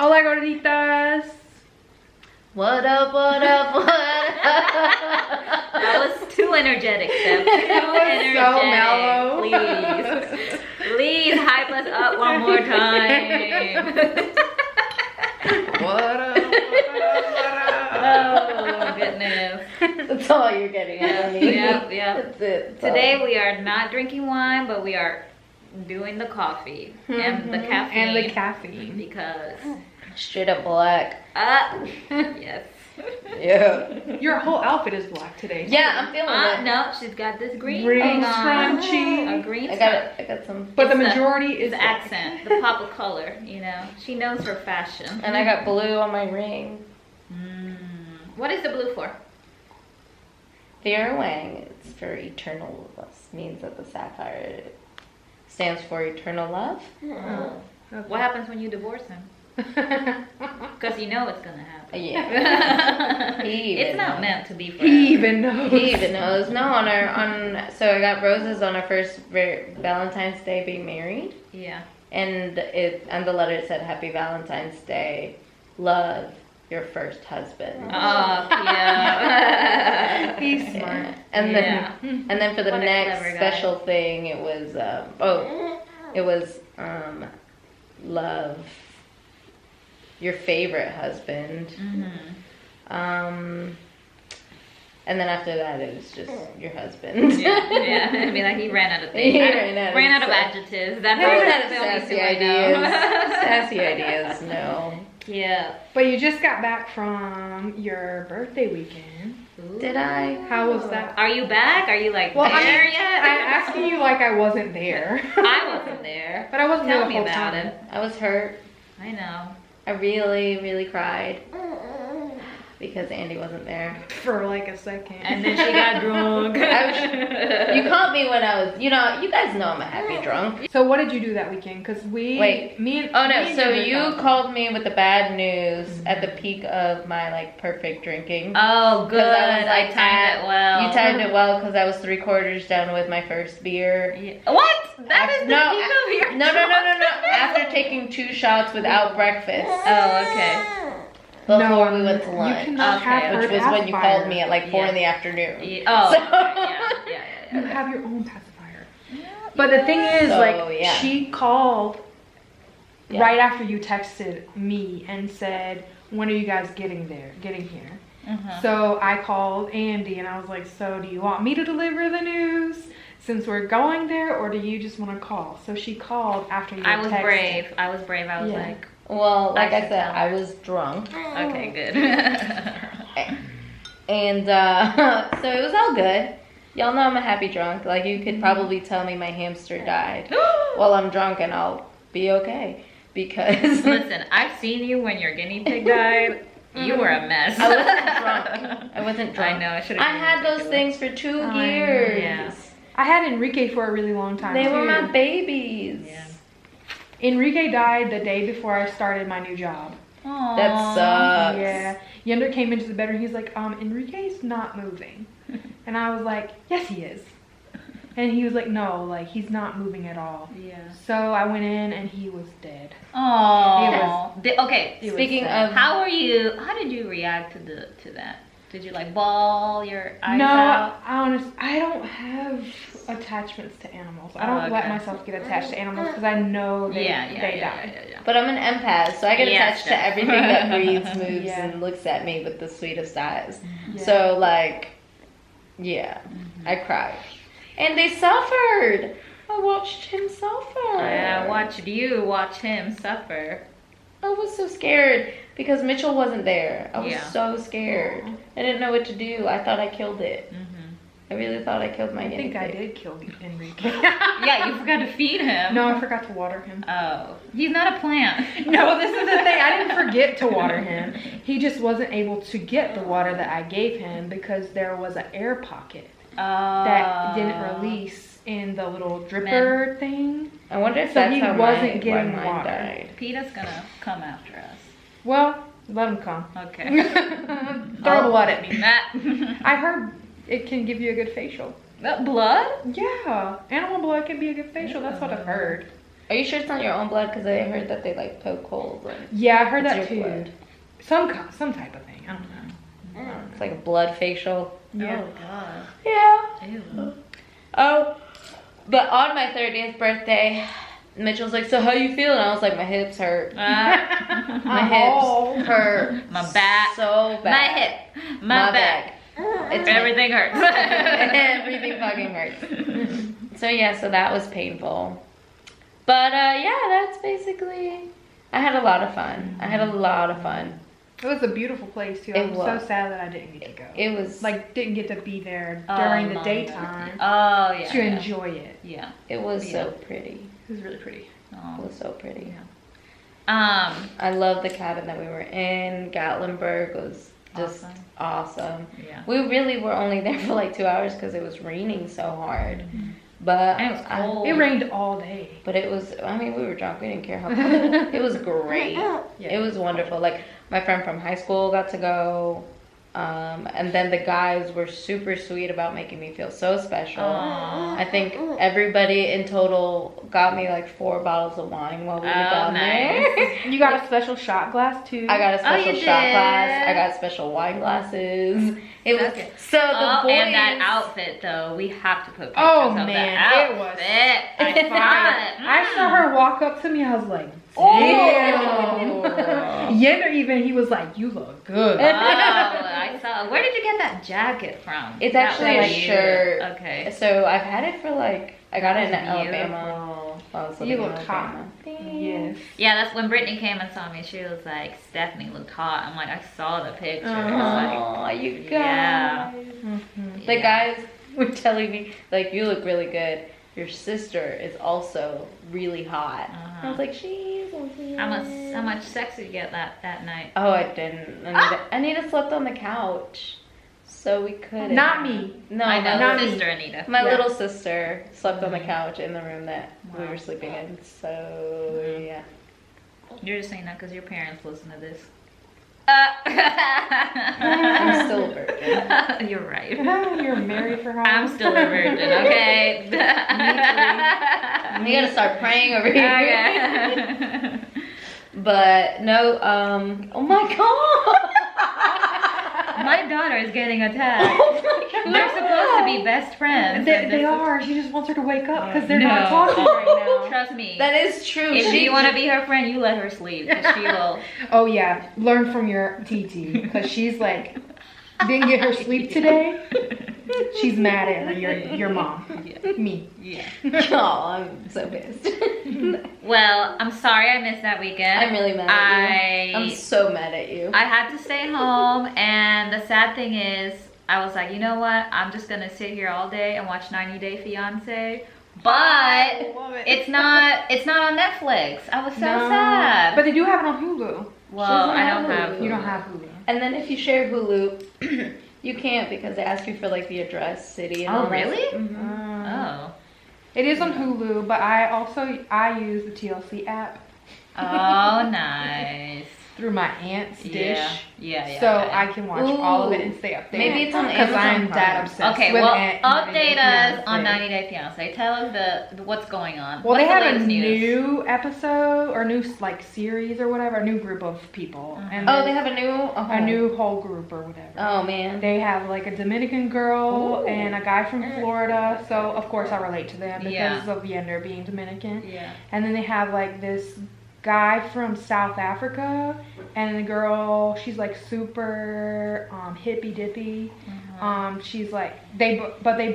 Hola, gorditas. What up, what up, what up? That was too energetic, Steph. Too energetic. So mellow. Please hype us up one more time. What up? Oh goodness. That's all you're getting out of me. Yep. That's it. Today we are not drinking wine, but we are doing the coffee and the caffeine. And the caffeine. Because Straight up black. yes. Yeah. Your whole outfit is black today. Yeah, I'm feeling it. No, she's got this green Green thing on. scrunchie. A green I got some. But the It's majority is the black. accent, the pop of color, you know. She knows her fashion. And I got blue on my ring. What is the blue for? Theo Wang. It's for eternal love. Means that the sapphire stands for eternal love. Okay. What happens when you divorce him? Because you know it's gonna happen. Yeah. He even It's not knows. meant to be forever. He even knows. He even knows. No, so I got roses on our first Valentine's Day being married. Yeah. And on the letter it said Happy Valentine's Day. Love your first husband. Oh, yeah. He's smart. And Yeah. then for the What a next clever guy. special thing it was love your favorite husband. And then after that it was just your husband. Yeah. I mean, like he ran out of things. He ran out of adjectives. That's Ran out of the only sassy two I ideas. know. Sassy ideas, no. Yeah. But you just got back from your birthday weekend. Did I? How was that? Are you back? Are you like Well, there I'm yet? asking you like I wasn't there. I wasn't there. But I wasn't there Tell the me whole about time. it. I was hurt. I know. I really, really cried because Andy wasn't there. For like a second. And then she got drunk. You caught me when I was, you guys know I'm a happy drunk. So what did you do that weekend? Because Wait. me and Oh no, me and so did you that. called me with the bad news at the peak of my like perfect drinking. Oh, good. 'Cause I was, like, I timed it well. You timed it well because I was 3/4 down with my first beer. Yeah. What? That is the No, peak of your No. After taking 2 shots without breakfast. Oh, okay. Before we went to You lunch. cannot Okay, have Which her was when you pacifier. called me at like 4 in the afternoon. Yeah. Oh, So- yeah. You have your own pacifier. But the thing is, So, like, yeah. she called Yeah. right after you texted me and said, "When are you guys getting here?" So I called Andy and I was like, "So do you want me to deliver the news since we're going there, or do you just want to call?" So she called after you. I was texted. brave. I was Yeah. like, Well, like I should said, tell I her. was drunk. okay, good. And so it was all good. Y'all know I'm a happy drunk. Like you could probably tell me my hamster died while I'm drunk and I'll be okay. Because Listen, I've seen you when your guinea pig died. You were a mess. I wasn't drunk. I know, I should have. I had those things for 2 I know, years. yeah. I had Enrique for a really long time. They too. were my babies. Yeah. Enrique died the day before I started my new job. Aww. That sucks. Yeah. Yender came into the bedroom. He's like, Enrique's not moving. And I was like, yes, he is. And he was like, no, like, he's not moving at all. Yeah. So I went in and he was dead. Oh. Okay. He was Speaking sad. of, How did you react to that? Did you like bawl your eyes No, out? I don't have attachments to animals. I don't let okay. myself get attached to animals because I know they die. Yeah. but I'm an empath, so I get Yes, attached to Steph. everything that breathes, moves, Yeah. and looks at me with the sweetest eyes. Yeah. So like, yeah, I cried, and they suffered. I watched him suffer. I watched you watch him suffer. I was so scared because Mitchell wasn't there. I was Yeah. so scared. I didn't know what to do. I thought I killed it. I really thought I killed my I guinea think I pig. did kill Enrique. Yeah, you forgot to feed him. No, I forgot to water him. Oh, he's not a plant. No, this is the thing. I didn't forget to water him. He just wasn't able to get the water that I gave him because there was an air pocket that didn't release in the little dripper thing. I wonder if So that's he how wasn't why getting mine water. died. PETA's gonna come after us. Well, let him come. Okay. Throw blood at me. That I heard it can give you a good facial. blood? Yeah, animal blood can be a good facial. That's what I've heard. Are you sure it's not your own blood? Because I heard that they like poke holes. Yeah, I heard It's that too. your blood. Some type of thing. I don't know. It's like a blood facial. Yeah. Oh god. Yeah. Ew. Oh, but on my 30th birthday, Mitchell's like, so how you feeling? I was like, my hips hurt. My hips hurt. My back. So bad. My hip. My back. It's Everything hurts. Everything fucking hurts. So yeah, so that was painful. But yeah, that's basically, I had a lot of fun. It was a beautiful place too. It I'm was. so sad that I didn't get to go. It was Like, didn't get to be there during the Mom. daytime Oh yeah. to enjoy it. Yeah. it was Yeah. so pretty. It was really pretty. It Oh. was so pretty. I I love the cabin that we were in. Gatlinburg was just awesome. Yeah. We really were only there for like 2 hours because it was raining so hard. But And it was cold. It rained all day. But it was, I mean, we were drunk. We didn't care how cold. It was great. It was wonderful. Like, my friend from high school got to go. And then the guys were super sweet about making me feel so special. Aww. I think everybody in total got me like 4 bottles of wine while we were down there. You got a special shot glass too. I got a special you shot did? glass. I got special wine glasses. It was Okay. so the boys. And that outfit though, we have to put pictures Oh, of man, that it was outfit. I saw her walk up to me. I was like, Oh. damn. Yender even, he was like, you look good. Oh, I saw. Where did you get that jacket from? It's That actually was a shirt. Okay. So I've had it for like, I got it in That's Alabama. beautiful. While I was You living in look Alabama. hot. Yes. Yeah, that's when Brittany came and saw me. She was like, Stephanie looked hot. I'm like, I saw the picture. Oh, you guys. Yeah. The guys were telling me, like, you look really good. Your sister is also really hot. I was like, she's okay. How much sex did you get that night? Oh, I didn't. Anita slept on the couch. So we couldn't. Not me. No, I know, not me. sister Anita. My Yeah. little sister slept on the couch in the room that we were sleeping in. So, yeah. You're just saying that because your parents listen to this. I'm still a virgin. You're right. You're married for how I'm long? still a virgin, okay? We gotta start praying over here. Okay. But no, oh my god. My daughter is getting attacked. Oh my god. They're supposed to be best friends. They are. She just wants her to wake up because they're No. not talking right now. Trust me. That is true. If you want to be her friend, you let her sleep. 'Cause she will. Oh yeah, learn from your TT because she's like didn't get her sleep today. She's mad at her, your mom, me. Yeah. Oh, I'm so pissed. Well, I'm sorry I missed that weekend. I'm really mad at you. I'm so mad at you. I had to stay home, and the sad thing is, I was like, you know what? I'm just gonna sit here all day and watch 90 Day Fiance. But Love it. it's not on Netflix. I was so sad. But they do have it on Hulu. Well, She doesn't I don't have have Hulu. Hulu. You don't have Hulu. And then if you share Hulu, you can't because they ask you for like the address, city, and Oh, all that. really? Mhm. Oh. It is on Hulu, but I use the TLC app Oh, nice. through my aunt's dish. Yeah. So I can watch all of it Ooh. and stay up there. Maybe it's on because Amazon I'm Prime. that obsessed Okay, with well, Aunt update us Fiance. on 90 Day Fiance. Tell us what's going on. Well, What's they the have a latest news? new episode or new like series or whatever, a new group of people, and Oh, then they have a new. a new whole group or whatever. Oh man. They have like a Dominican girl Ooh. and a guy from Florida, so of course I relate to them because Yeah. of Yender being Dominican. Yeah. And then they have like this guy from South Africa and the girl, she's like super hippy dippy. She's like they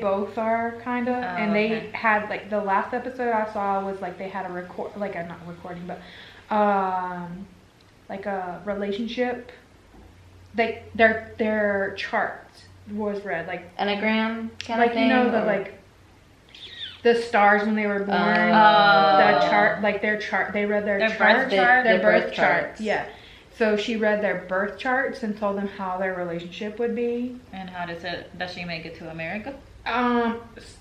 both are kind of, and they okay. had like the last episode I saw was like they had a not recording, but like a relationship. Their chart was read like Anagram kind like of thing. you know the or- like the stars when they were born. The chart, like their chart, they read their Their chart, birth chart? their Their birth birth charts. charts. Yeah. So she read their birth charts and told them how their relationship would be. And how does she make it to America?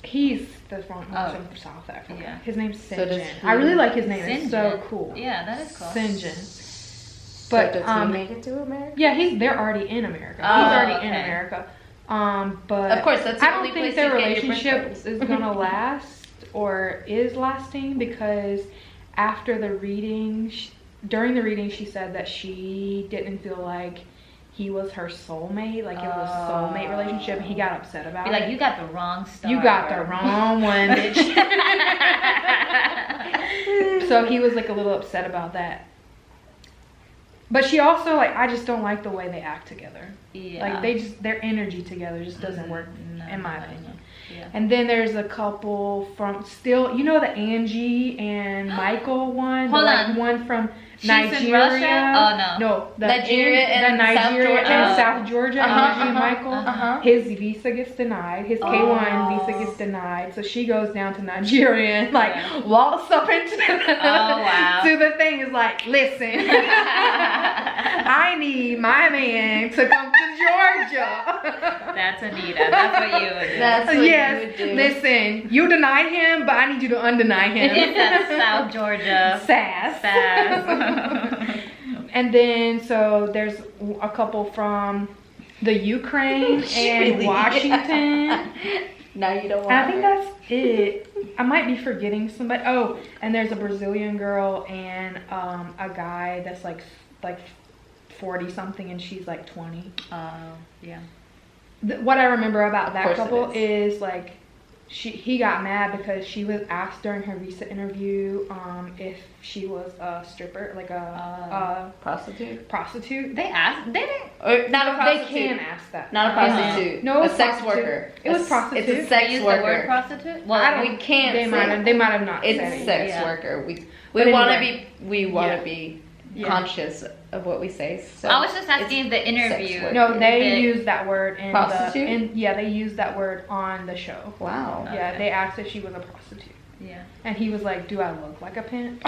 He's the one Oh. from South Africa. Yeah. His name's So Sinjin. does he- I really like his name. It's so Sinjin. cool. Yeah, that is cool. Sinjin. So But does he make it to America? yeah, they're already in America. Oh, He's already in okay. America. But Of course, that's the I don't only think place their you get your relationship birthdays. is gonna last or is lasting because after the reading, during the reading, she said that she didn't feel like he was her soulmate, like it was a soulmate relationship, and he got upset about it. Like, you got the wrong star. You got the wrong one, bitch. So he was like a little upset about that. But she also, like, I just don't like the way they act together. Yeah. Like, their energy together just doesn't work, in my opinion. Yeah. And then there's a couple from still, you know, the Angie and Michael one? Hold on. One from She's Nigeria. in Russia? Oh, no. No, Nigeria and South Georgia. Angie and Michael. His visa gets denied. His K1 visa gets denied. So she goes down to Nigeria and like walks up into to the thing. Is like, listen, I need my man to come to Georgia. That's Anita. That's what you would do. That's what you would do. Listen, you denied him, but I need you to undeny him. It's that South Georgia. Sass. And then, so there's a couple from the Ukraine and Washington. Now you don't want I think that's it. I might be forgetting somebody. Oh, and there's a Brazilian girl and a guy that's like 40 something and she's like 20. Yeah. What I remember about that couple is like he got mad because she was asked during her visa interview if she was a stripper, like a prostitute. They asked. They didn't. Or not a prostitute. They can ask that. Not a prostitute. No, a sex worker. It was prostitute. It's a sex Use worker. the word prostitute. Well, we can't. They might have not. It's said a it. sex worker. We But want to anyway. be conscious of what we say. So I was just asking if the interview. No, they use that word in prostitute. they use that word on the show. Wow. Yeah, they asked if she was a prostitute. Yeah. And he was like, "Do I look like a pimp?"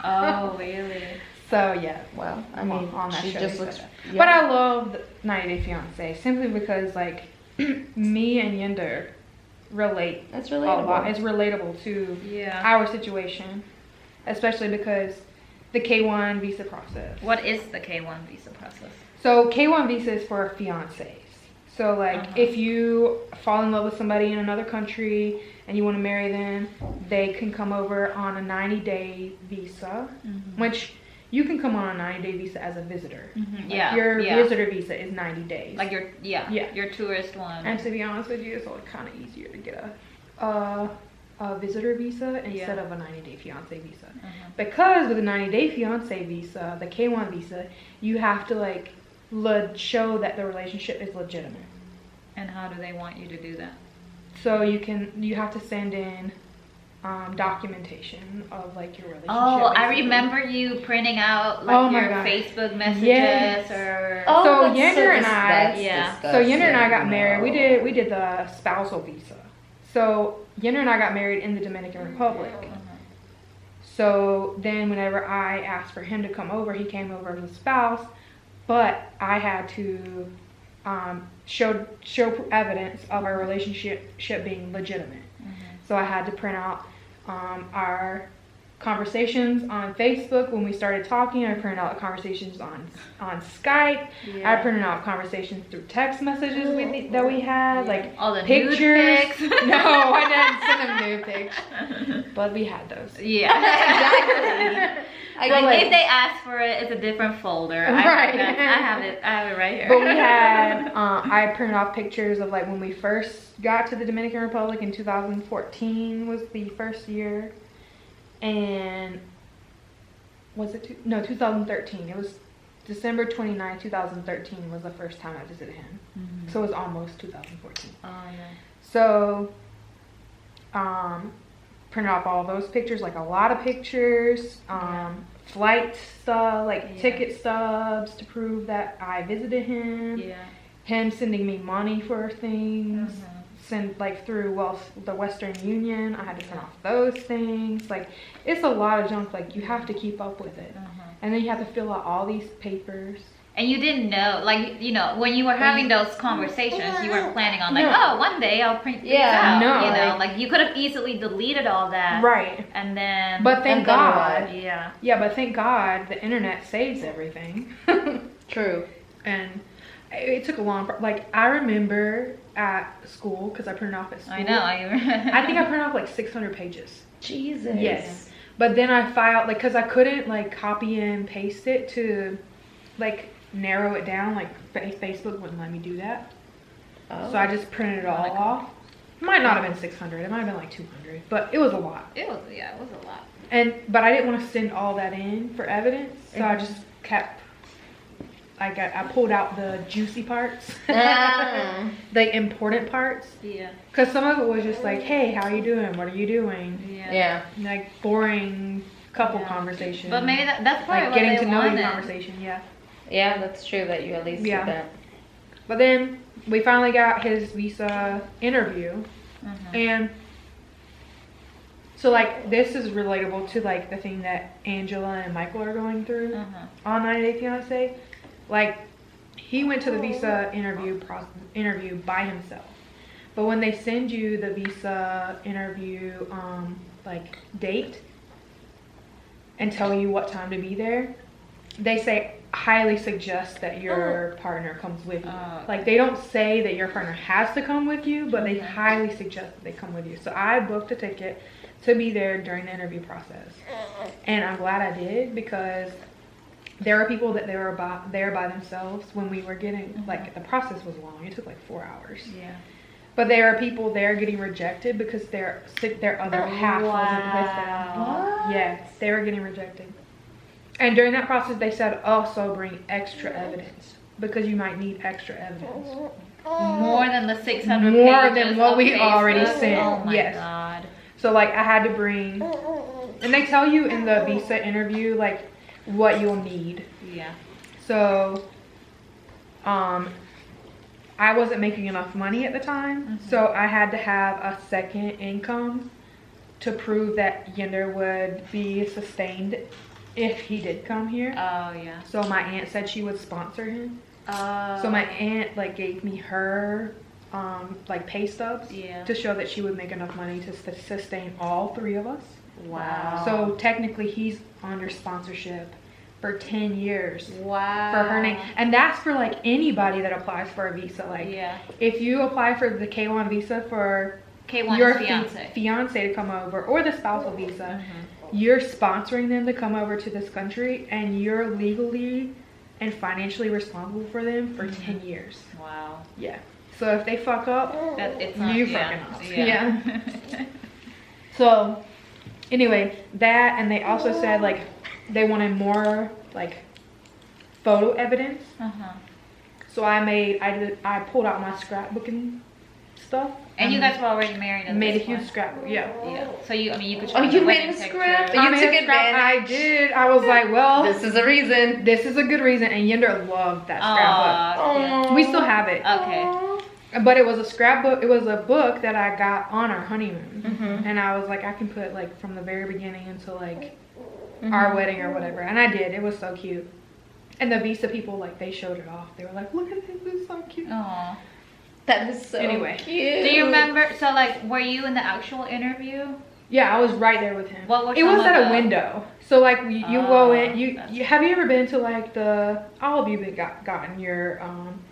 Oh, really? So yeah. Well, I mean, on that she show, just looks. yeah. But I love 90 Day Fiance simply because like me and Yender relate. That's a lot. relatable. It's relatable to Yeah. our situation, especially because the K1 visa process. What is the K1 visa process? So K1 visa is for fiancés. So like if you fall in love with somebody in another country and you want to marry them, they can come over on a 90-day visa, which you can come on a 90-day visa as a visitor. Yeah. Your visitor visa is 90 days. Like your your tourist one. And to be honest with you, it's like kind of easier to get a visitor visa instead of a 90-day fiance visa. Because with a 90-day fiance visa, the K1 visa, you have to like show that the relationship is legitimate. And how do they want you to do that? So you have to send in documentation of like your relationship. Oh, I basically. remember you printing out like your Facebook messages or. So Yender and I, Yender and I got married. We did the spousal visa. So Yender and I got married in the Dominican Republic. So then whenever I asked for him to come over, he came over as a spouse, but I had to show evidence of our relationship being legitimate. So I had to print out our conversations on Facebook when we started talking. I printed out conversations on Skype. I printed out conversations through text messages that we had, like all the pictures. Nude pics. No, I didn't send them nude pics, but we had those. Yeah, Exactly. Like if they ask for it, it's a different folder. Right. I have it right here. But we had, I printed off pictures of like when we first got to the Dominican Republic in 2014 was the first year. And was it 2013? It was December 29, 2013 was the first time I visited him. So it was almost 2014. Oh, yeah. So, printed off all those pictures, like a lot of pictures, flight stuff, like ticket stubs to prove that I visited him. Him sending me money for things. Send like through the Western Union. I had to print off those things. Like it's a lot of junk. Like you have to keep up with it, and then you have to fill out all these papers. And you didn't know, like, you know, when you were having those conversations, you weren't planning on like, oh, one day I'll print this out. No, you know, like you could have easily deleted all that. Right. And then. But thank God. Yeah. Yeah, but thank God the internet saves everything. True. And it took a long, like I remember at school, because I printed off at school. I know. I think I printed off like 600 pages. Jesus. Yes. But then I filed, like, because I couldn't, like, copy and paste it to, like, narrow it down. Like, Facebook wouldn't let me do that. Oh. So I just printed it all off. It might not have been 600. It might have been, like, 200. But it was a lot. It was a lot. But I didn't want to send all that in for evidence. So I just kept, I pulled out the juicy parts. The important parts. Yeah. Because some of it was just like, hey, how are you doing? What are you doing? Yeah. Like boring couple conversation. But maybe that's probably like what getting they to know wanted. you conversation. Yeah. Yeah, that's true that you at least did that. But then we finally got his visa interview. And so like this is relatable to like the thing that Angela and Michael are going through on 90 Day Fiance. Like he went to the visa interview by himself. But when they send you the visa interview like date and tell you what time to be there, they say highly suggest that your partner comes with you. Like they don't say that your partner has to come with you, but they highly suggest that they come with you. So I booked a ticket to be there during the interview process. And I'm glad I did, because there are people that they were there by themselves when we were getting, like the process was long. It took like 4 hours. Yeah. But there are people there getting rejected because their other half wasn't with them. What? Yeah, they were getting rejected. And during that process, they said also bring extra evidence because you might need extra evidence. More than the 600 More pages than what of we Facebook? already sent. Oh my Yes. God. So like I had to bring, and they tell you in the visa interview like what you'll need. Yeah. So, I wasn't making enough money at the time, so I had to have a second income to prove that Yender would be sustained if he did come here. Oh yeah. So my aunt said she would sponsor him. Oh. So my aunt like gave me her like pay stubs to show that she would make enough money to sustain all 3 of us. Wow. So technically he's under sponsorship for 10 years. Wow. For her name. And that's for like anybody that applies for a visa. Like if you apply for the K1 visa for K1 your fiance. Fiance to come over, or the spousal visa, you're sponsoring them to come over to this country, and you're legally and financially responsible for them for 10 years. Wow. Yeah. So if they fuck up, it's not, you fucking up. Yeah. So anyway, that, and they also said like they wanted more like photo evidence. So I pulled out my scrapbooking stuff. And you guys were already married at made a this huge point. scrapbook. Yeah. Yeah. So you could show Oh, me you the made wedding a picture. scrap? I You made took a scrap. I advantage. did. I was like, well, This is a reason. this is a good reason. And Yender loved that scrapbook. Yeah. We still have it. Okay. But it was a scrapbook. It was a book that I got on our honeymoon. And I was like, I can put like from the very beginning until like our wedding or whatever. And I did. It was so cute. And the visa people, like, they showed it off. They were like, look at this. This is so cute. Aw. That is so Anyway. cute. Do you remember? So like, were you in the actual interview? Yeah, I was right there with him. What were it some was of at a the- window. So like you go in. that's- You have you ever been to like all of you that gotten your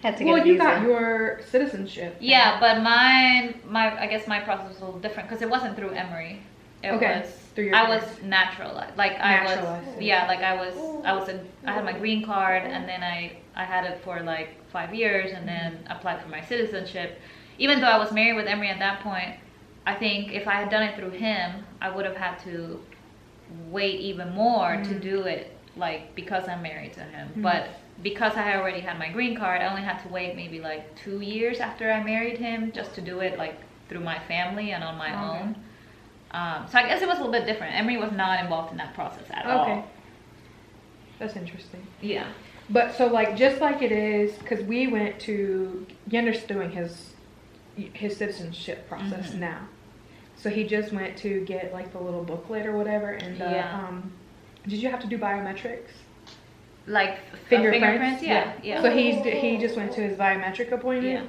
Had to get well a you visa. got your citizenship. Yeah, but I guess my process was a little different because it wasn't through Emory. It was through your I was parents. naturalized. Naturalized. I had my green card, and then I had it for like 5 years, and then applied for my citizenship. Even though I was married with Emory at that point, I think if I had done it through him, I would have had to wait even more to do it, like, because I'm married to him. But because I already had my green card, I only had to wait maybe like 2 years after I married him just to do it like through my family and on my own. So I guess it was a little bit different. Emory was not involved in that process at all. That's interesting. Yeah. But so like just like it is, because we went to Yender's doing his citizenship process now. So he just went to get like the little booklet or whatever, and did you have to do biometrics? Like Fingerprints? Yeah. So he just went to his biometric appointment.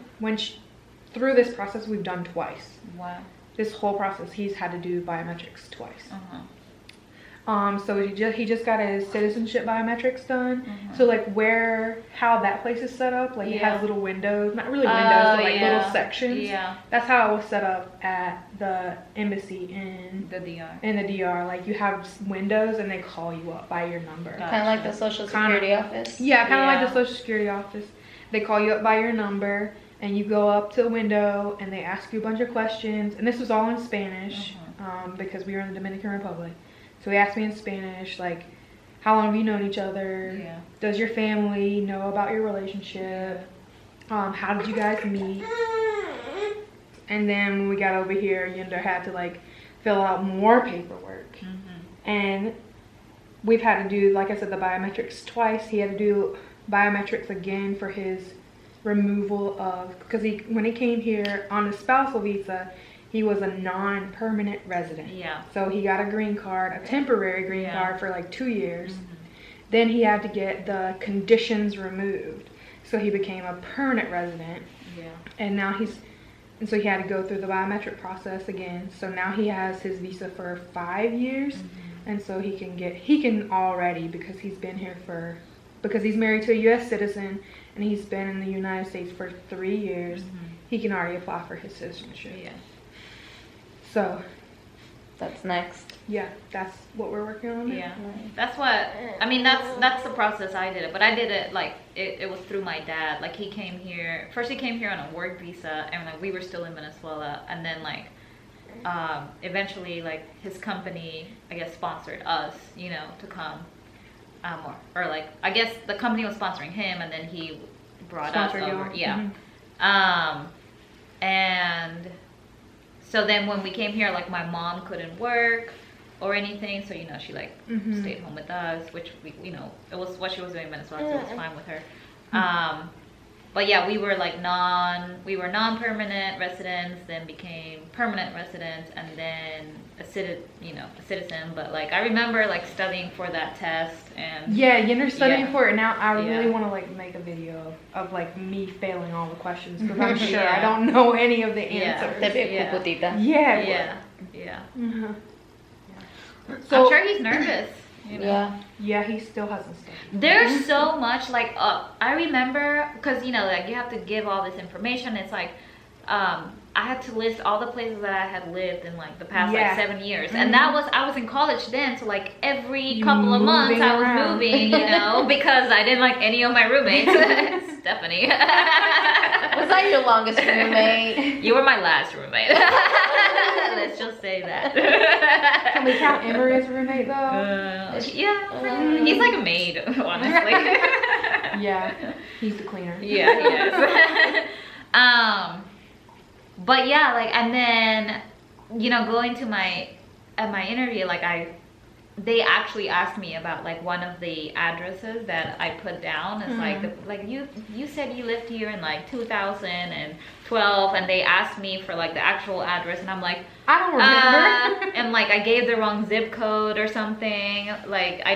Through this process we've done twice. Wow. This whole process he's had to do biometrics twice. So he just got his citizenship biometrics done. So like how that place is set up, like it has little windows, not really windows, but like little sections. Yeah. That's how it was set up at the embassy in The DR. In the DR, like you have windows and they call you up by your number. Kind of like the Social Security office. Yeah, kind of like the Social Security office. They call you up by your number and you go up to the window and they ask you a bunch of questions. And this was all in Spanish because we were in the Dominican Republic. So he asked me in Spanish, like, how long have you known each other? Yeah. Does your family know about your relationship? How did you guys meet? And then when we got over here, Yinder had to like fill out more paperwork. And we've had to do, like I said, the biometrics twice. He had to do biometrics again for his removal of, because when he came here on a spousal visa, he was a non-permanent resident. Yeah. So he got a green card, a temporary green card for like 2 years. Then he had to get the conditions removed. So he became a permanent resident. Yeah. And now and so he had to go through the biometric process again. So now he has his visa for 5 years. And so he can already, because he's been here because he's married to a U.S. citizen and he's been in the United States for 3 years, he can already apply for his citizenship. Yeah. So that's next. Yeah, that's what we're working on now. Yeah, that's what I mean. That's the process I did it, but I did it like it was through my dad. Like he came here first. He came here on a work visa, and like we were still in Venezuela, and then like eventually like his company, I guess, sponsored us, you know, to come, or like I guess the company was sponsoring him, and then he brought us over. Yeah, and. So then when we came here, like my mom couldn't work or anything. So, you know, she like stayed home with us, which we, you know, it was what she was doing in Venezuela, so it was fine with her. But yeah, we were non-permanent residents, then became permanent residents, and then a citizen. But like, I remember like studying for that test and you're studying for it now. I really want to like make a video of like me failing all the questions because I'm sure I don't know any of the answers. So I'm sure he's nervous. You know? Yeah, he still hasn't studied. There's so much like I remember because you know like you have to give all this information. It's like I had to list all the places that I had lived in like the past like 7 years, and I was in college then, so like every couple of months I was moving, you know, because I didn't like any of my roommates. Stephanie. Was I your longest roommate? You were my last roommate. Let's just say that. Can we count Emery as a roommate though? He's like a maid, honestly. Yeah, he's the cleaner. Yeah, he is. But yeah, like, and then, you know, going to my interview, like they actually asked me about like one of the addresses that I put down. It's like you said you lived here in like 2012, and they asked me for like the actual address, and I'm like, I don't remember. And like I gave the wrong zip code or something. Like I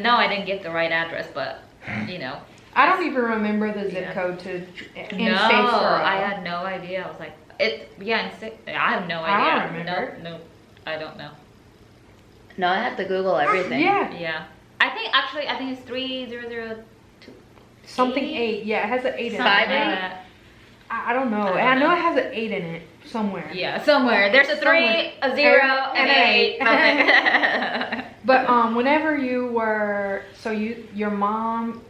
know I didn't get the right address, but you know. I don't even remember the zip code in Statesboro. I had no idea. I was like, I have no idea. I don't remember. No, I don't know. No, I have to Google everything. Yeah. I think it's 3002. Something 8. Yeah, it has an 8 in it. 5 8. I don't know. I know it has an 8 in it somewhere. Yeah, somewhere. There's a 3, a 0, and an 8. But whenever you were, your mom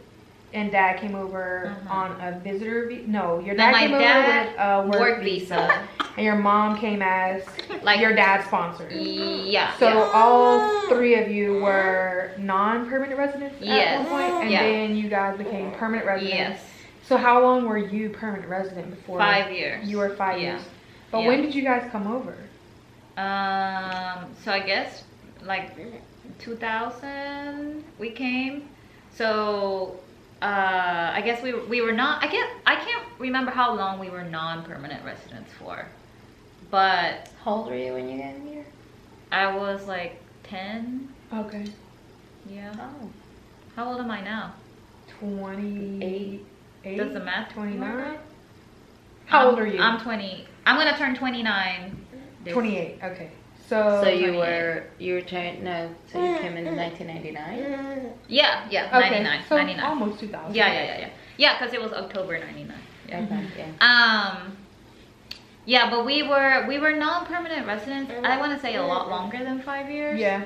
and dad came over on a visitor visa. No, your dad came over with a work visa. And your mom came as like your dad's sponsor. Yeah. So all 3 of you were non-permanent residents at one point, and then you guys became permanent residents. Yes. So how long were you permanent resident before? 5 years. You were 5 years. But when did you guys come over? So I guess like 2000 we came. So I guess we were not. I can't remember how long we were non-permanent residents for. But how old were you when you got here? I was like 10. Okay. Yeah. Oh. How old am I now? 28. Does the math 29? How old are you? I'm 20. I'm gonna turn 29. 28. Okay. So you were trying so you came in 1999. Yeah, okay, 99, so 99. almost 2000. Yeah, because it was October 99. Yeah. Okay, yeah. Yeah, but we were non-permanent residents. I want to say a lot longer than 5 years. Yeah.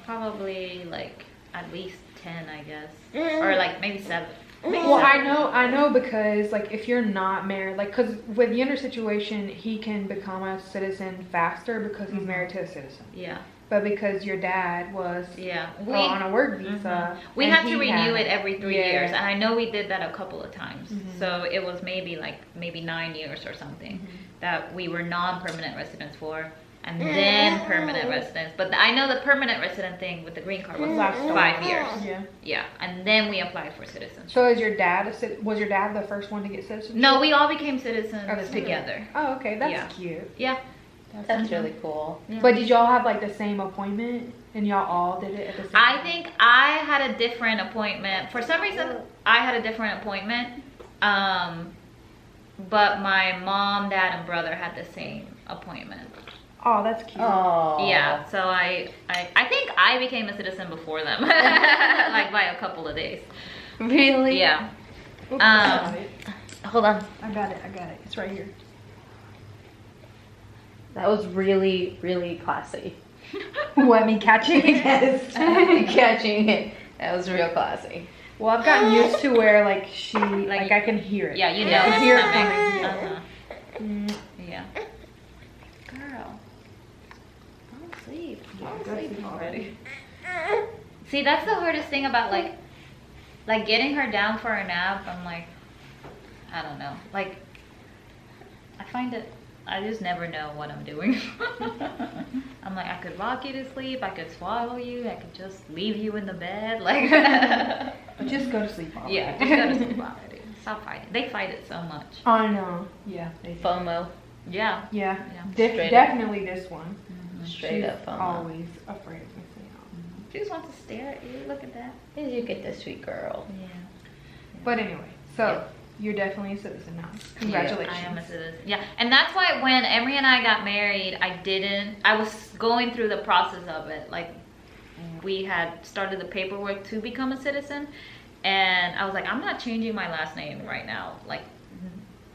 Probably like at least 10, I guess, or like maybe 7. Well, I know because like if you're not married, like because with Yender's situation, he can become a citizen faster because he's married to a citizen. Yeah. But because your dad was on a work visa, we and have to he renew had- it every 3 years, and I know we did that a couple of times. Mhm. So it was maybe 9 years or something that we were non-permanent residents for, and then permanent residents. But I know the permanent resident thing with the green card was Last 5 years. Yeah. Yeah, and then we applied for citizenship. So is your dad was your dad the first one to get citizenship? No, we all became citizens Oh, together. Oh, okay, that's Yeah. cute. Yeah. That's really cool. Yeah. But did y'all have like the same appointment, and y'all all did it at the same time? I think I had a different appointment. For some reason, I had a different appointment. But my mom, dad, and brother had the same appointment. Oh, that's cute. Oh. Yeah, so I think I became a citizen before them, like by a couple of days. Really? Yeah. Oops, I got it. Hold on. I got it. It's right here. That was really, really classy. What, me catching it? Yes. Catching it. That was real classy. Well, I've gotten used to where like like I can hear it. Yeah, you know Yeah. it's Hear it coming. coming. Yeah. Girl, don't sleep. Don't Don't sleep sleep already. See, that's the hardest thing about like getting her down for a nap. I'm like, I don't know. Like, I find it. I just never know what I'm doing. I'm like, I could rock you to sleep. I could swallow you. I could just leave you in the bed. Like, Just go to sleep already. yeah, just go to sleep already. Stop fighting. They fight it so much. I know. Yeah. FOMO. Yeah. Yeah. Yeah. Straight up. Definitely this one. Straight She's up FOMO. always afraid of missing out. She just wants to stare at you. Look at that. Did you get this sweet girl? Yeah. But anyway, so you're definitely a citizen now. Congratulations. I am a citizen. Yeah, and that's why when Emery and I got married, I was going through the process of it. Like, we had started the paperwork to become a citizen, and I was like, I'm not changing my last name right now. Like,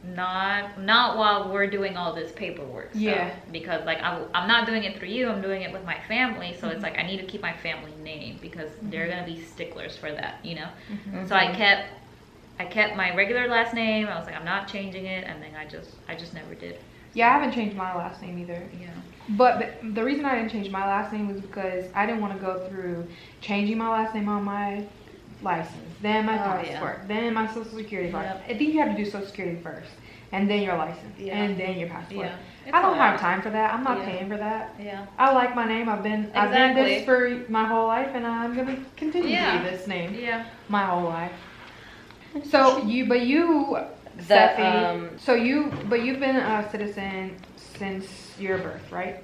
not while we're doing all this paperwork stuff. Yeah. Because like I'm not doing it through you. I'm doing it with my family. So it's like I need to keep my family name because they're gonna be sticklers for that, you know. So I kept my regular last name. I was like, I'm not changing it, and then I just never did. Yeah, I haven't changed my last name either. Yeah. But the reason I didn't change my last name was because I didn't want to go through changing my last name on my license, then my passport, then my social security card. Yep. I think you have to do social security first, and then your license, and then your passport. Yeah. I don't have time for that. I'm not paying for that. Yeah. I like my name. I've been this for my whole life, and I'm gonna continue to be this name Yeah. my whole life. So you've been a citizen since your birth, right?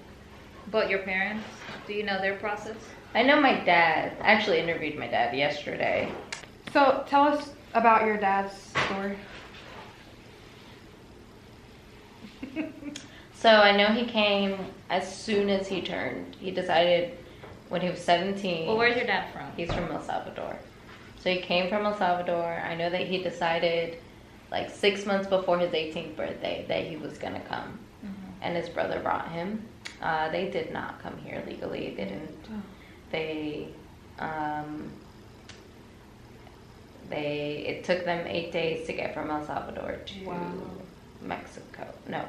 But your parents, do you know their process? I know my dad. I actually interviewed my dad yesterday. So tell us about your dad's story. So I know he came as soon as he decided when he was 17. Well, where's your dad from? He's from El Salvador. So he came from El Salvador. I know that he decided like 6 months before his 18th birthday that he was going to come. And his brother brought him. They did not come here legally. They didn't. It took them 8 days to get from El Salvador to Mexico. No,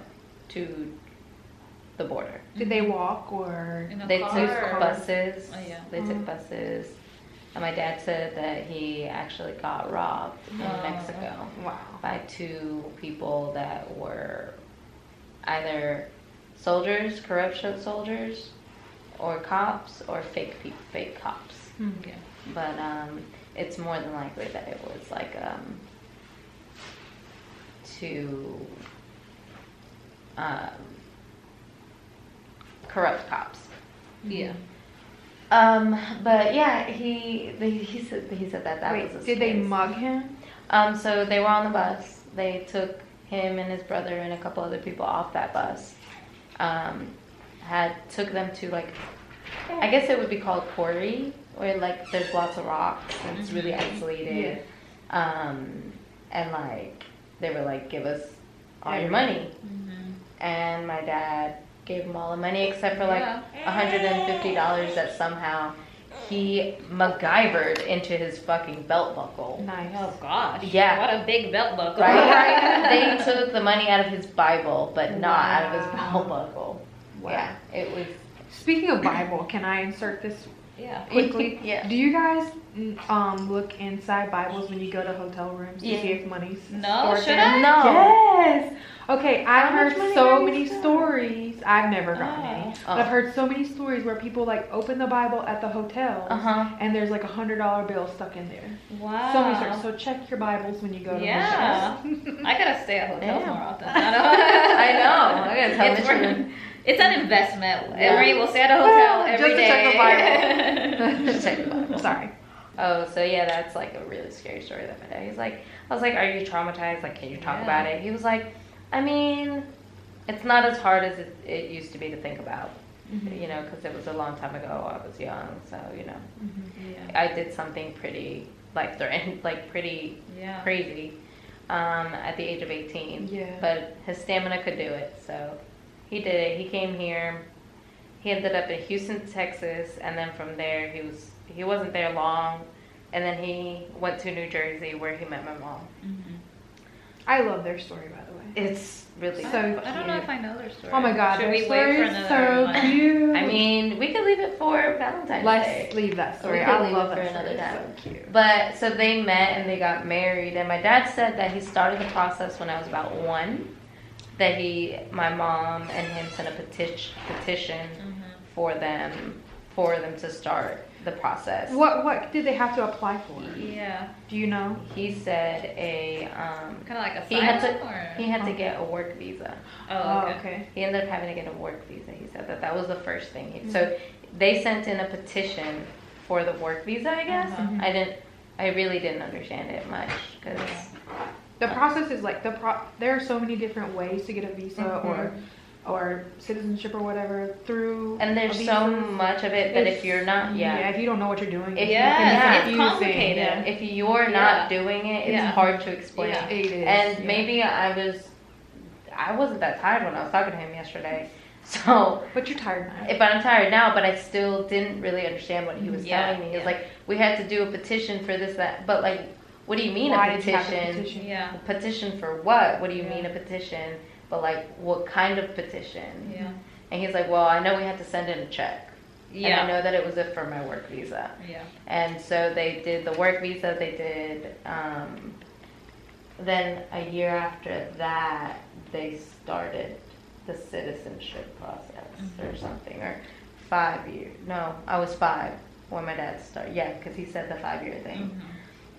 to the border. Did they walk or? They took buses. Oh, yeah. They took buses. And my dad said that he actually got robbed in Mexico by 2 people that were either soldiers, corrupt soldiers, or cops, or fake cops. Okay. But it's more than likely that it was like 2 corrupt cops. Yeah. But yeah, he said that was his Did they case. mug him? So they were on the bus. They took him and his brother and a couple other people off that bus. took them to like, I guess it would be called quarry, where like there's lots of rocks and it's really isolated. And like they were like, give us all your money. And my dad gave them all the money except for like $150 that somehow he MacGyvered into his fucking belt buckle. Nice. Oh gosh. Yeah. What a big belt buckle. Right? They took the money out of his Bible, but not out of his belt buckle. Wow. Yeah, it was. Speaking of Bible, can I insert this Yeah. quickly? Yeah. Do you guys look inside Bibles when you go to hotel rooms to see if money's No, stored should there? I? No. Yes. Okay, I've How much heard money so are you many storing? stories. I've never gotten any. Oh. But I've heard so many stories where people like open the Bible at the hotel and there's like $100 bill stuck in there. Wow. So many stories. So check your Bibles when you go to Yeah. hotels. I gotta stay at hotels Damn. more often. I know. I gotta tell It's Michigan. It's an investment. Emery will stay at a hotel every Just to day. check the Bible. Just check the Bible. Sorry. Oh, so yeah, that's like a really scary story that my dad. He's like, I was like, are you traumatized? Like, can you talk about it? He was like, I mean, it's not as hard as it used to be to think about, you know, because it was a long time ago. I was young, so you know, I did something pretty like pretty crazy at the age of 18. Yeah. But his stamina could do it, so he did it. He came here. He ended up in Houston, Texas, and then from there he wasn't there long, and then he went to New Jersey where he met my mom. I love their story, by the way. It's really So I don't know if I know their story. Oh my God, Should their we story wait for is another so one? cute. I mean, we could leave it for Valentine's Day. Let's leave that story. We could I leave love it for that another story. time. It's so cute. But so they met and they got married, and my dad said that he started the process when I was about 1. That my mom and him sent a petition for them to start the process. What did they have to apply for? Yeah. Do you know? He said Kind of like a he had to or? get a work visa. Oh, okay. He ended up having to get a work visa. He said that was the first thing. So they sent in a petition for the work visa, I guess. I really didn't understand it much because The process is like there are so many different ways to get a visa or citizenship or whatever through. and there's a so visa. much of it that if you're not if you don't know what you're doing, If- it Yeah, can be it's confusing. complicated. Yeah. if you're not doing it, it's hard to explain. Yeah. It is. And maybe I wasn't that tired when I was talking to him yesterday. So, But you're tired now. but I'm tired now, but I still didn't really understand what he was Yeah, telling me. He was yeah. like, we had to do a petition for this, that, but like, what do you mean Why a did you have to petition? petition? Yeah. A petition for what? What do you mean a petition? But like, what kind of petition? Yeah. And he's like, well, I know we had to send in a check. And I Yeah. know that it was for my work visa. Yeah. And so they did the work visa. They did, then a year after that, they started the citizenship process or something, or 5 years. No, I was 5 when my dad started. Yeah, because he said the 5-year thing.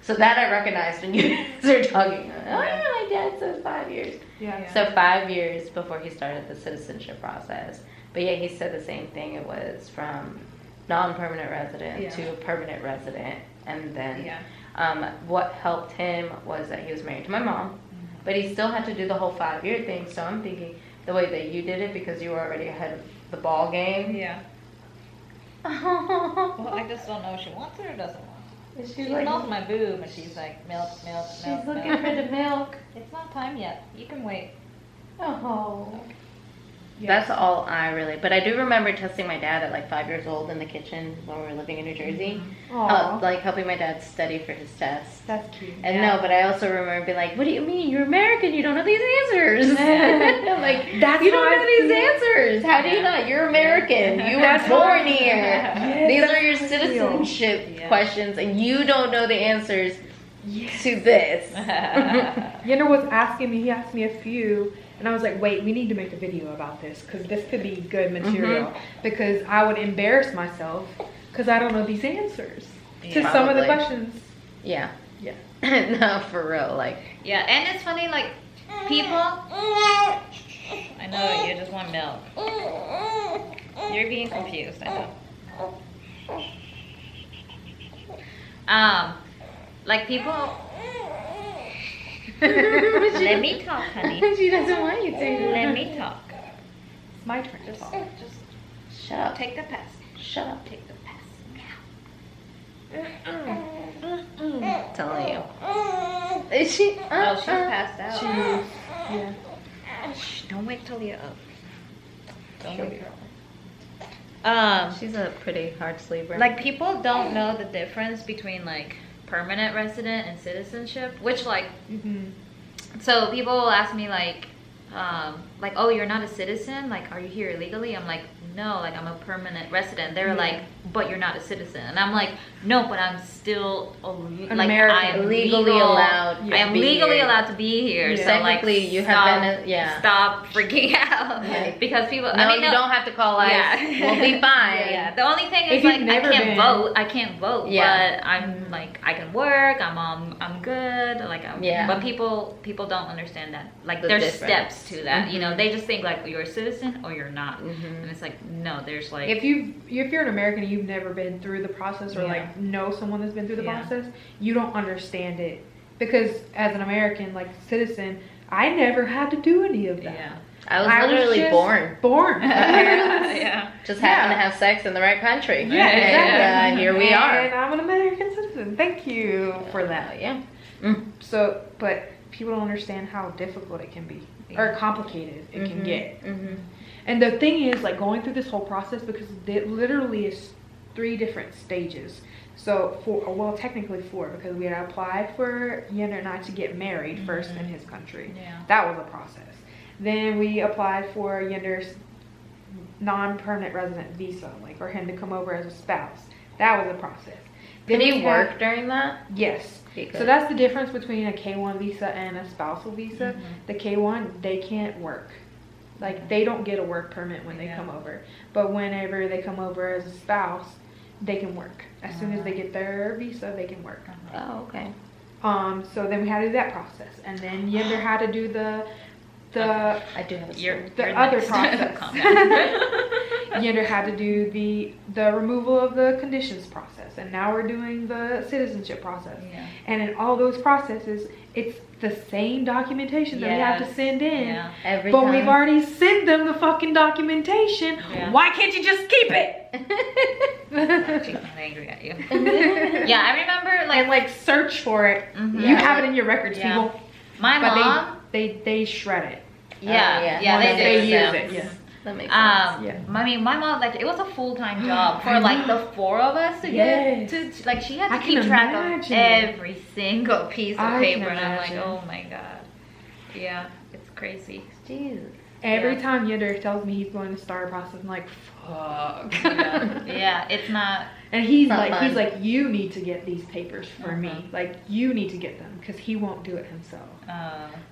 So that I recognized when you guys were talking. Oh yeah, my dad says 5 years. Yeah. So 5 years before he started the citizenship process. But yeah, he said the same thing. It was from non-permanent resident to permanent resident. And then what helped him was that he was married to my mom. But he still had to do the whole 5-year thing. So I'm thinking the way that you did it, because you were already ahead of the ball game. Yeah. Well, I just don't know if she wants it or doesn't want it. She's She like, smells my boob and she's like, milk, milk, she's milk, looking milk. for the milk. It's not time yet. You can wait. Oh. That's all I really, but I do remember testing my dad at like 5 years old in the kitchen when we were living in New Jersey. Aw. Like helping my dad study for his test. That's cute. And no, but I also remember being like, what do you mean? You're American, you don't know these answers. I'm like, That's you how don't I know these feel. answers. How do you not? You're American. You were That's how I born feel. here. Yes, These that's are your how I feel. citizenship questions, and you don't know the answers to this. Yenner was asking me, he asked me a few, and I was like, wait, we need to make a video about this, because this could be good material, because I would embarrass myself, because I don't know these answers to some of the Probably. questions. Yeah. Yeah. No, for real. Like, Yeah, and it's funny, like, people. I know, you just want milk. You're being confused, I know. Like, people. Let me talk, honey. she doesn't want you to. Let me talk. It's my turn to talk. Just Shut up. Take the pass. Shut up. Take the pass. Telling you. Is she? Oh, she's passed out. She is. Yeah. Shh, don't wake Talia up. Don't She'll wake be her up. She's a pretty hard sleeper. Like people don't know the difference between like permanent resident and citizenship, which like so people will ask me like oh, you're not a citizen, like are you here illegally? I'm like, no, like I'm a permanent resident. They're like, but you're not a citizen, and I'm like, no, but I'm still like American. I am legally allowed. I am legally allowed to be here. Yeah. So Technically, like, you stop, have been. stop freaking out because people. No, I mean, you don't have to call us. Yeah. We'll be fine. Yeah. The only thing If is like you've I never can't been- vote. I can't vote. Yeah. But I'm like I can work. I'm good. Like But people don't understand that. Like The there's difference. steps to that. You know, they just think like you're a citizen or you're not, and it's like no. There's like If you're an American and you've never been through the process or like know someone that's been through the process, you don't understand it. Because as an American, like citizen, I never had to do any of that. Yeah. I was literally just born. Yeah. Just happened to have sex in the right country. Yeah, And here we are. And I'm an American citizen. Thank you for that. Yeah. So, but people don't understand how difficult it can be or complicated it can get. And the thing is, like going through this whole process, because it literally is 3 different stages. So technically 4, because we had applied for Yender and I to get married first in his country. Yeah. That was a process. Then we applied for Yender's non-permanent resident visa, like for him to come over as a spouse. That was a process. Did Then he we work had- during that? Yes. Because- So that's the difference between a K1 visa and a spousal visa. The K1, they can't work. Like they don't get a work permit when they come over. But whenever they come over as a spouse, they can work. As soon as they get their visa, they can work. Oh, okay. So then we had to do that process. And then Yender had to do the I do have a You're, story. The you're other next. process. Calm down. Yender had to do the removal of the conditions process, and now we're doing the citizenship process. Yeah. And in all those processes, it's the same documentation that we have to Yes. send in. Yeah. Every But time. we've already sent them the fucking documentation. Yeah. Why can't you just keep it? She's not angry at you. Yeah, I remember like And like search for it. Mhm. You have it in your records, Yeah. people. my But mom. they shred it. Yeah, yeah. they Once do. they use yeah. it. Yeah. That makes sense. Yeah. I mean, my mom, like, it was a full-time job for, like, the 4 of us to get to, like, she had to I keep can track imagine. of every single piece of I can paper, and I'm like, imagine. oh my god. Yeah, it's crazy. Jesus. Every Yeah. time Yender tells me he's going to start a process, I'm like, fuck. Yeah, it's not, And he's Not like, fun. you need to get these papers for me. Like, you need to get them because he won't do it himself.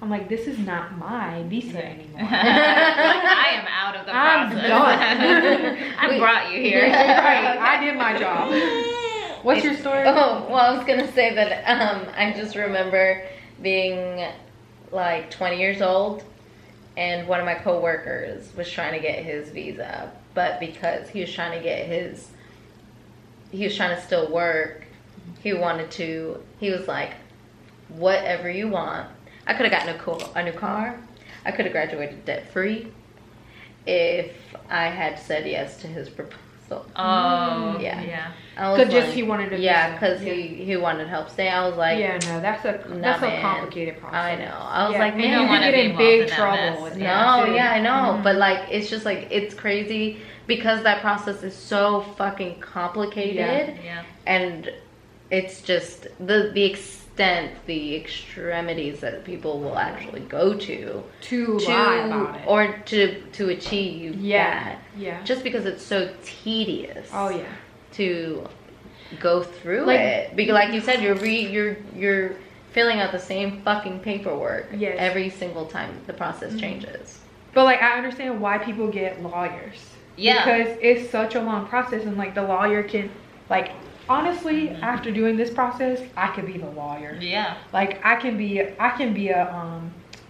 I'm like, this is not my visa anymore. like, I am out of the I'm process. done. I brought you here. Right, I did my job. What's your story? Oh, well, I was gonna say that I just remember being like 20 years old, and one of my coworkers was trying to get his visa, but because he was trying to still work, he was like, whatever you want. I could have gotten a new car. I could have graduated debt free if I had said yes to his proposal. Oh, Yeah. yeah. I was Because just like- he wanted to. Yeah, because he wanted help stay. I was like, Yeah, no, that's a man. complicated process. I know. I was Yeah, like, man, you you don't could wanna get be in involved big in that trouble mess. with no, that. too. yeah, I know. Mhm. But like, it's just like, it's crazy because that process is so fucking complicated. Yeah. And it's just the extent, the extremities that people will actually go to lie about it. or to achieve Yeah, that. yeah. Just because it's so tedious. Oh yeah. To go through Like- it, because like you said, you're filling out the same fucking paperwork Yes. every single time the process changes. But like, I understand why people get lawyers. Yeah. Because it's such a long process, and like the lawyer can, like, honestly, after doing this process, I could be the lawyer. Yeah. Like I can be a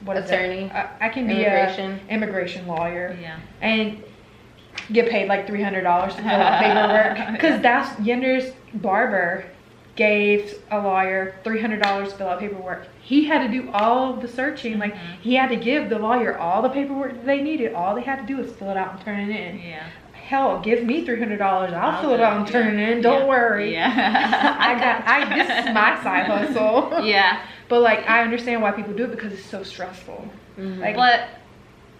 what is Attorney? that? I can be Immigration? a immigration lawyer. Yeah. And get paid like $300 to fill out paperwork. Because that's Yender's barber gave a lawyer $300 to fill out paperwork. He had to do all the searching. Like he had to give the lawyer all the paperwork that they needed. All they had to do was fill it out and turn it in. Yeah. hell, give me $300. I'll fill it out and turn it in. Don't worry. Yeah. This is my side hustle. Yeah. But like, I understand why people do it because it's so stressful. Like, But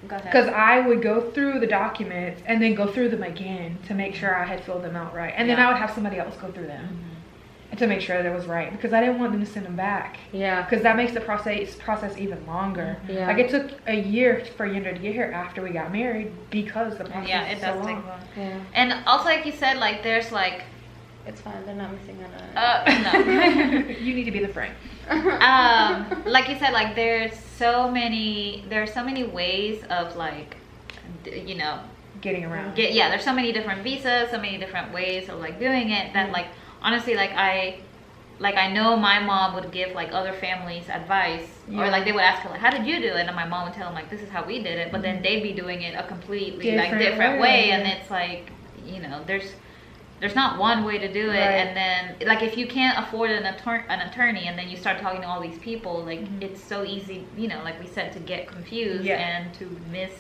go ahead. because I would go through the documents and then go through them again to make sure I had filled them out right, and then I would have somebody else go through them to make sure that it was right, because I didn't want them to send them back. Yeah. Because that makes the process even longer. Yeah. Like, it took a year for Yender to get here after we got married because the process Yeah, it is does so take long. long. Yeah. And also, like you said, like there's like It's fine. They're not missing on it. no. You need to be the friend. Like you said, like there's so many ways of like you know Getting around. there's so many different visas, so many different ways of like doing it that like honestly like I know my mom would give like other families advice, or like they would ask her like, how did you do it, and my mom would tell them like, this is how we did it, but then they'd be doing it a completely different way. And it's like, you know, there's not one way to do it. And then like if you can't afford an attorney and then you start talking to all these people, like it's so easy, you know, like we said, to get confused and to miss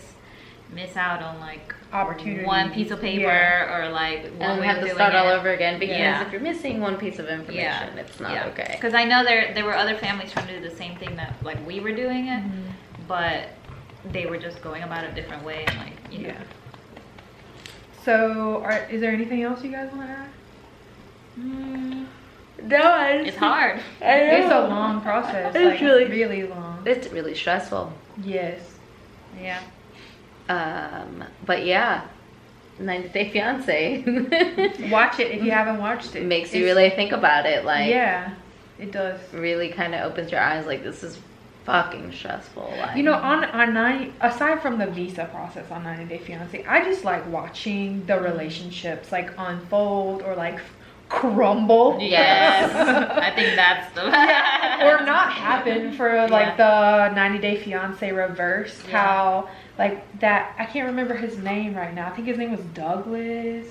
out on like opportunity, one piece of paper or like one And way have of to doing start all it. over again, because Yeah. if you're missing one piece of information, it's not okay. Because I know there were other families trying to do the same thing that like we were doing it, but they were just going about it a different way, and like you know. So, is there anything else you guys want to add? No, It's hard. It's a long process. It's like, really- really long. It's really stressful. Yes. Yeah. But yeah, 90 Day Fiance Watch it if you haven't watched it. makes you really think about it. Like, yeah, it does. really kind of opens your eyes. Like, this is fucking stressful. Like, You know, on 90, aside from the visa process on 90 Day Fiance, I just like watching the relationships like unfold or like crumble. Yes. I think that's the Or not happen for like the 90 Day Fiance reverse. Yeah. How like that, I can't remember his name right now. I think his name was Douglas,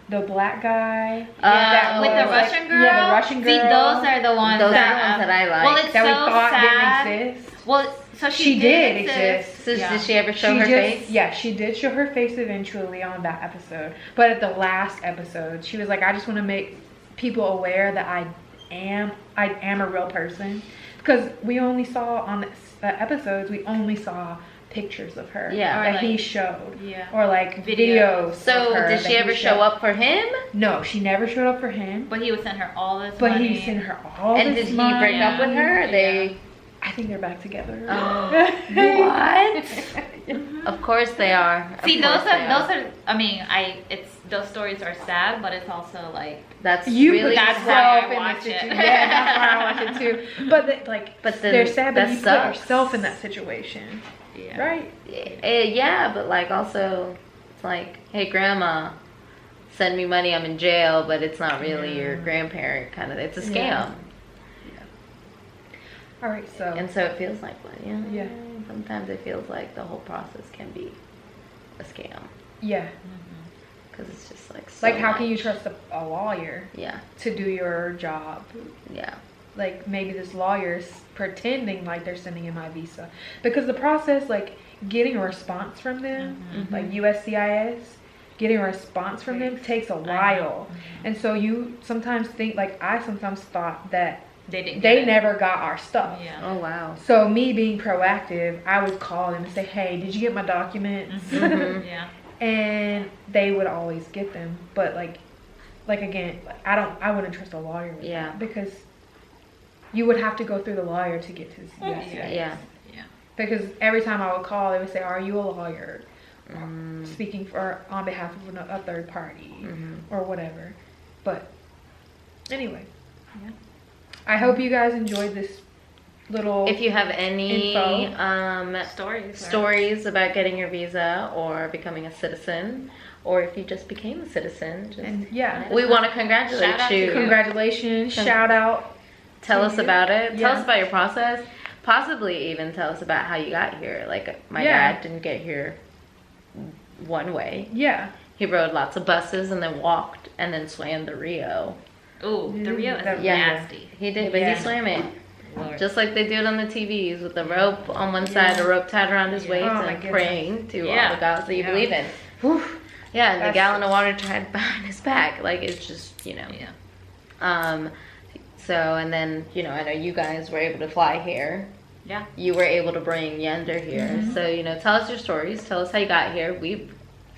the black guy. Yeah, with the was, Russian girl. Yeah, the Russian girl. See, those are the ones those are that, the ones that I like. Well, it's that we so thought sad. didn't exist. Well, so She did exist. So Yeah. did she ever show She her just- face? Yeah, she did show her face eventually on that episode. But at the last episode, she was like, I just want to make people aware that I am a real person. Because we only saw on the episodes, we only saw pictures of her. Yeah. That Or he like- showed. Yeah. Or like Videos. videos. of So her did that she he ever showed. show up for him? No, she never showed up for him. But he would send her all this But money. he sent her all And this did he money. break up with her? Or they. I think they're back together. What? Of course they are. Of See, course those they are. I mean, those stories are sad, but it's also like That's You really put that's yourself why I in the watch it. situation. Yeah, that's why I watch it too. But But then they're sad, but that you put sucks. yourself in that situation, yeah. right? Yeah, but like also, it's like, hey grandma, send me money. I'm in jail, but it's not really your grandparent kind of. It's a scam, Yeah. All right, so and so it feels like one. Yeah. Sometimes it feels like the whole process can be a scam yeah, because it's just like so like how can you much. trust a lawyer Yeah, to do your job? yeah, Like maybe this lawyer's pretending like they're sending in my visa, because the process, like getting a response from them, like USCIS, getting a response from them takes a while, and so you sometimes think, like I sometimes thought that They didn't. they get it. never got our stuff. Yeah. oh wow, So me being proactive, I would call them and say, hey, did you get my documents? Yeah. And they would always get them. But like again, I wouldn't trust a lawyer with Yeah. that, because you would have to go through the lawyer to get to USCIS. yeah, Because every time I would call, they would say, are you a lawyer? Speaking on behalf of a third party or whatever. But anyway. Yeah. I hope you guys enjoyed this little If you have any info. stories about getting your visa or becoming a citizen, or if you just became a citizen, just and yeah. we want to congratulate Shout out to you. you. Congratulations, shout out. Tell us about it. Tell Yeah. us about your process. Possibly even tell us about how you got here. Like my Yeah. dad didn't get here one way. Yeah. He rode lots of buses and then walked and then swam the Rio. Ooh, the Rio is That- nasty. He did, but Yeah. he swam it. Lord. Just like they do it on the TVs with the rope on one side, a rope tied around his waist, Oh, my and goodness. praying to all Yeah. the gods that you Yeah. believe in. Whew. Yeah, and the That's gallon of water tied behind his back. Like, it's just, you know. Yeah. So, and then, you know, I know you guys were able to fly here. Yeah. You were able to bring Yender here. So, you know, tell us your stories. Tell us how you got here. We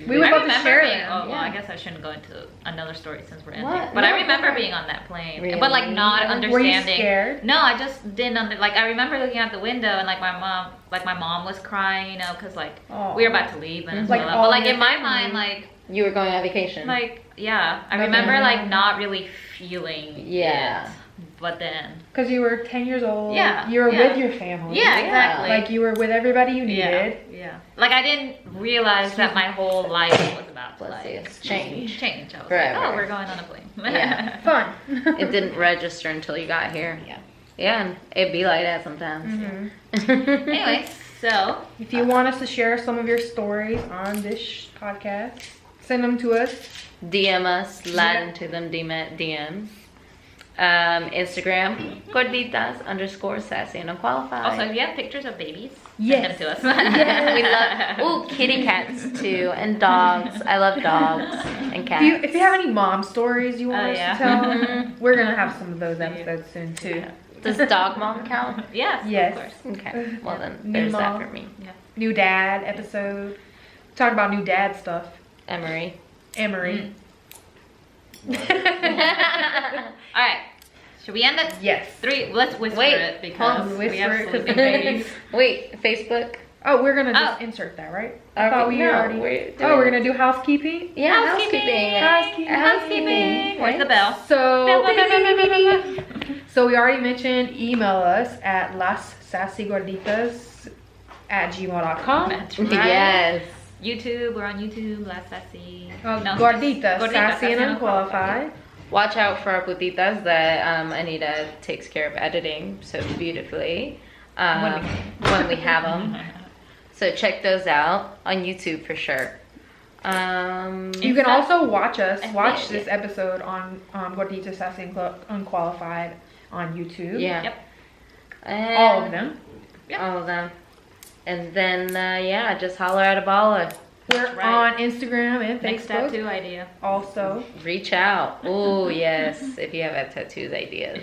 We would I love to remember share being, them. oh, well, I Yeah. guess I shouldn't go into another story since we're ending. What? But No, I remember okay. being on that plane. Really? But like not Were you understanding. scared? No, I just didn't like I remember looking out the window and like my mom was crying, you know, cuz like Aw. we were about to leave Venezuela. Like, but all like your in my family. mind like You were going on vacation. yeah, I Okay. remember like not really feeling Yeah. it. But then Because you were 10 years old. Yeah, You were yeah. with your family. yeah, exactly. Like you were with everybody you needed. Yeah. Like I didn't realize that my whole life was about to like Blessings. Change. Change. I was Forever. like, oh, we're going on a plane. Yeah. Fun. It didn't register until you got here. Yeah. Yeah, and it'd be like that sometimes. Anyway, so If you want us to share some of your stories on this podcast, send them to us. DM us, slide Yeah. into them DMs. Instagram, Gorditas_Sassy and Unqualified. also if you have pictures of babies, Yes. send them to us. We love, ooh, kitty cats too, and dogs. I love dogs and cats. If you have any mom stories you want Oh, us yeah. to tell, we're gonna have some of those episodes soon too. Does dog mom count? Yes, Yes. of course. Okay, well then, New there's that mom. for me. New dad episode. Talk about new dad stuff. Emery. Emery. All right, should we end it? Yes. 3. Let's whisper Wait, it because hold on, we whisper have it 'cause sleeping the babies. Wait, Facebook? Oh, we're gonna just Oh. insert that, right? I thought we no, already. we're Oh, we're doing- gonna do housekeeping. Yeah, Housekeeping. Housekeeping. Where's the bell? So, so we already mentioned email us at lassassygorditas@gmail.com. That's right. Yes. YouTube, we're on YouTube. Last Sassy. Gorditas, Sassy and Unqualified. Watch out for our putitas that Anita takes care of editing so beautifully when we have them. So check those out on YouTube for sure. You can also watch Yeah. this episode on Gorditas, Sassy and Unqualified on YouTube. Yeah. Yep. And All of them. Yep. All of them. And then, yeah, just holler at a baller. We're right. on Instagram and Next Facebook. tattoo idea. Also. Reach out. Oh, yes. If you have a tattoos ideas,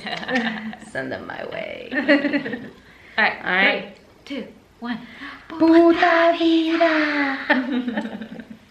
send them my way. All right. All right. 3, 2, 1. Puta vida.